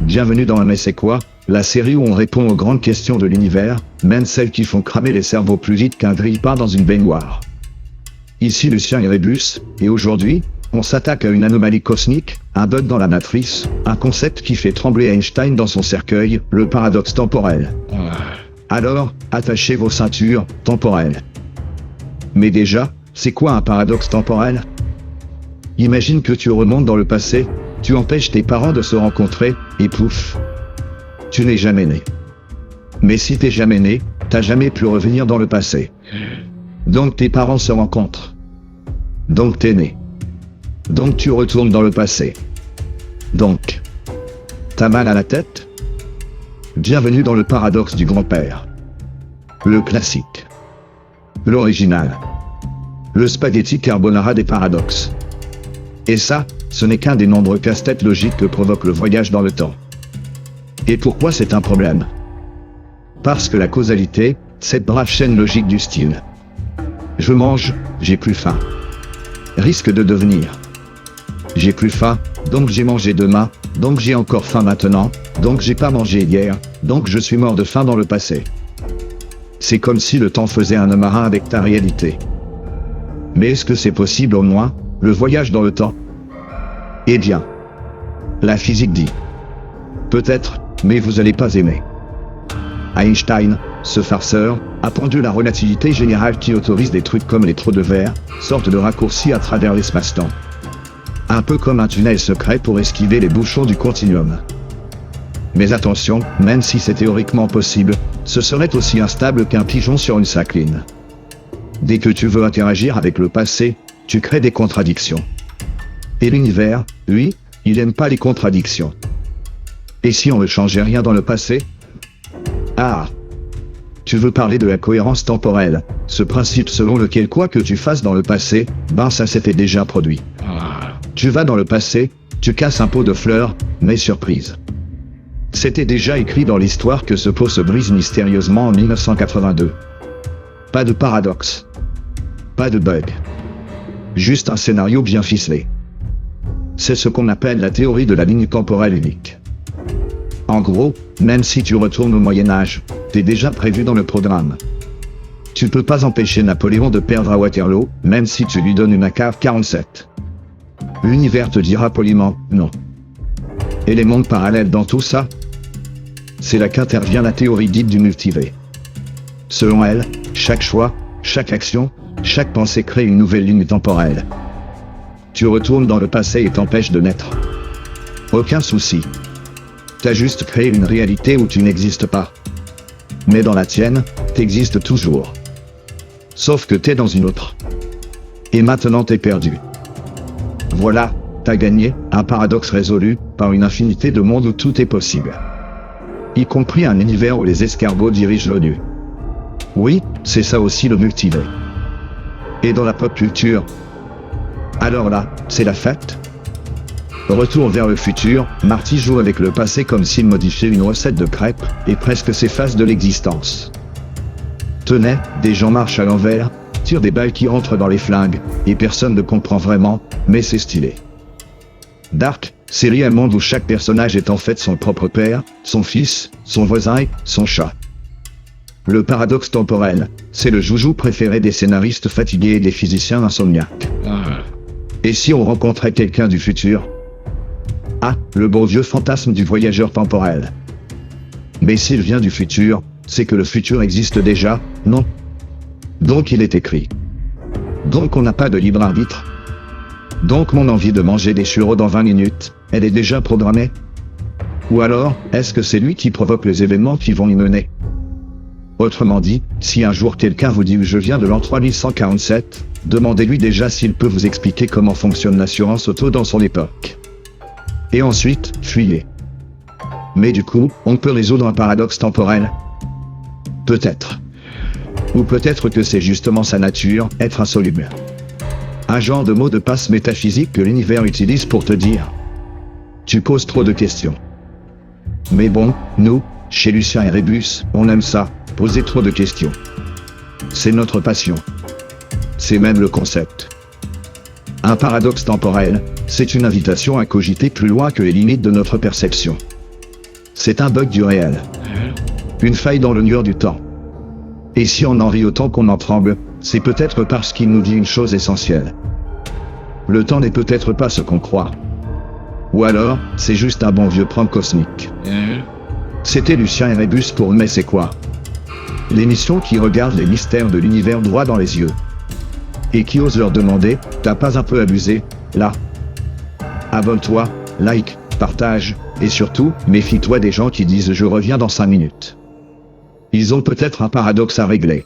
Bienvenue dans Mais c'est quoi, la série où on répond aux grandes questions de l'univers, même celles qui font cramer les cerveaux plus vite qu'un grille-pain dans une baignoire. Ici Lucien et Rébus, et aujourd'hui, on s'attaque à une anomalie cosmique, un bug dans la matrice, un concept qui fait trembler Einstein dans son cercueil, le paradoxe temporel. Alors, attachez vos ceintures temporelles. Mais déjà, c'est quoi un paradoxe temporel? Imagine que tu remontes dans le passé, tu empêches tes parents de se rencontrer, et pouf, tu n'es jamais né. Mais si t'es jamais né, t'as jamais pu revenir dans le passé. Donc tes parents se rencontrent. Donc t'es né. Donc tu retournes dans le passé. Donc, t'as mal à la tête? Bienvenue dans le paradoxe du grand-père. Le classique. L'original. Le spaghetti carbonara des paradoxes. Et ça, ce n'est qu'un des nombreux casse-têtes logiques que provoque le voyage dans le temps. Et pourquoi c'est un problème? Parce que la causalité, cette brave chaîne logique du style. Je mange, j'ai plus faim. Risque de devenir. J'ai plus faim, donc j'ai mangé demain, donc j'ai encore faim maintenant, donc j'ai pas mangé hier, donc je suis mort de faim dans le passé. C'est comme si le temps faisait un homme marin avec ta réalité. Mais est-ce que c'est possible au moins, le voyage dans le temps? Eh bien, la physique dit. Peut-être, mais vous allez pas aimer. Einstein, ce farceur, a pendu la relativité générale qui autorise des trucs comme les trous de verre, sorte de raccourci à travers l'espace-temps. Un peu comme un tunnel secret pour esquiver les bouchons du continuum. Mais attention, même si c'est théoriquement possible, ce serait aussi instable qu'un pigeon sur une saccline. Dès que tu veux interagir avec le passé, tu crées des contradictions. Et l'univers, lui, il aime pas les contradictions. Et si on ne changeait rien dans le passé? Ah! Tu veux parler de la cohérence temporelle, ce principe selon lequel quoi que tu fasses dans le passé, ben ça s'était déjà produit. Tu vas dans le passé, tu casses un pot de fleurs, mais surprise. C'était déjà écrit dans l'histoire que ce pot se brise mystérieusement en 1982. Pas de paradoxe. Pas de bug. Juste un scénario bien ficelé. C'est ce qu'on appelle la théorie de la ligne temporelle unique. En gros, même si tu retournes au Moyen-Âge, t'es déjà prévu dans le programme. Tu peux pas empêcher Napoléon de perdre à Waterloo, même si tu lui donnes une AK-47. L'univers te dira poliment, non. Et les mondes parallèles dans tout ça? C'est là qu'intervient la théorie dite du multivers. Selon elle, chaque choix, chaque action, chaque pensée crée une nouvelle ligne temporelle. Tu retournes dans le passé et t'empêches de naître. Aucun souci. T'as juste créé une réalité où tu n'existes pas. Mais dans la tienne, t'existes toujours. Sauf que t'es dans une autre. Et maintenant t'es perdu. Voilà, t'as gagné, un paradoxe résolu, par une infinité de mondes où tout est possible. Y compris un univers où les escargots dirigent l'ONU. Oui, c'est ça aussi le multivers. Et dans la pop culture, alors là, c'est la fête. Retour vers le futur, Marty joue avec le passé comme s'il modifiait une recette de crêpes, et presque s'efface de l'existence. Tenez, des gens marchent à l'envers, tirent des balles qui rentrent dans les flingues, et personne ne comprend vraiment, mais c'est stylé. Dark, série un monde où chaque personnage est en fait son propre père, son fils, son voisin et son chat. Le paradoxe temporel, c'est le joujou préféré des scénaristes fatigués et des physiciens insomniaques. Et si on rencontrait quelqu'un du futur? Ah, le bon vieux fantasme du voyageur temporel. Mais s'il vient du futur, c'est que le futur existe déjà, non? Donc il est écrit. Donc on n'a pas de libre arbitre. Donc mon envie de manger des churros dans 20 minutes, elle est déjà programmée? Ou alors, est-ce que c'est lui qui provoque les événements qui vont y mener? Autrement dit, si un jour quelqu'un vous dit « Je viens de l'an 3147 », demandez-lui déjà s'il peut vous expliquer comment fonctionne l'assurance auto dans son époque. Et ensuite, fuyez. Mais du coup, on peut résoudre un paradoxe temporel? Peut-être. Ou peut-être que c'est justement sa nature, être insoluble. Un genre de mot de passe métaphysique que l'univers utilise pour te dire « Tu poses trop de questions ». Mais bon, nous, chez Lucien et Rébus, on aime ça, poser trop de questions. C'est notre passion. C'est même le concept. Un paradoxe temporel, c'est une invitation à cogiter plus loin que les limites de notre perception. C'est un bug du réel. Une faille dans le mur du temps. Et si on en rit autant qu'on en tremble, c'est peut-être parce qu'il nous dit une chose essentielle. Le temps n'est peut-être pas ce qu'on croit. Ou alors, c'est juste un bon vieux prank cosmique. C'était Lucien et Rébus pour Mais c'est quoi? L'émission qui regarde les mystères de l'univers droit dans les yeux. Et qui ose leur demander, t'as pas un peu abusé, là? Abonne-toi, like, partage, et surtout, méfie-toi des gens qui disent je reviens dans 5 minutes. Ils ont peut-être un paradoxe à régler.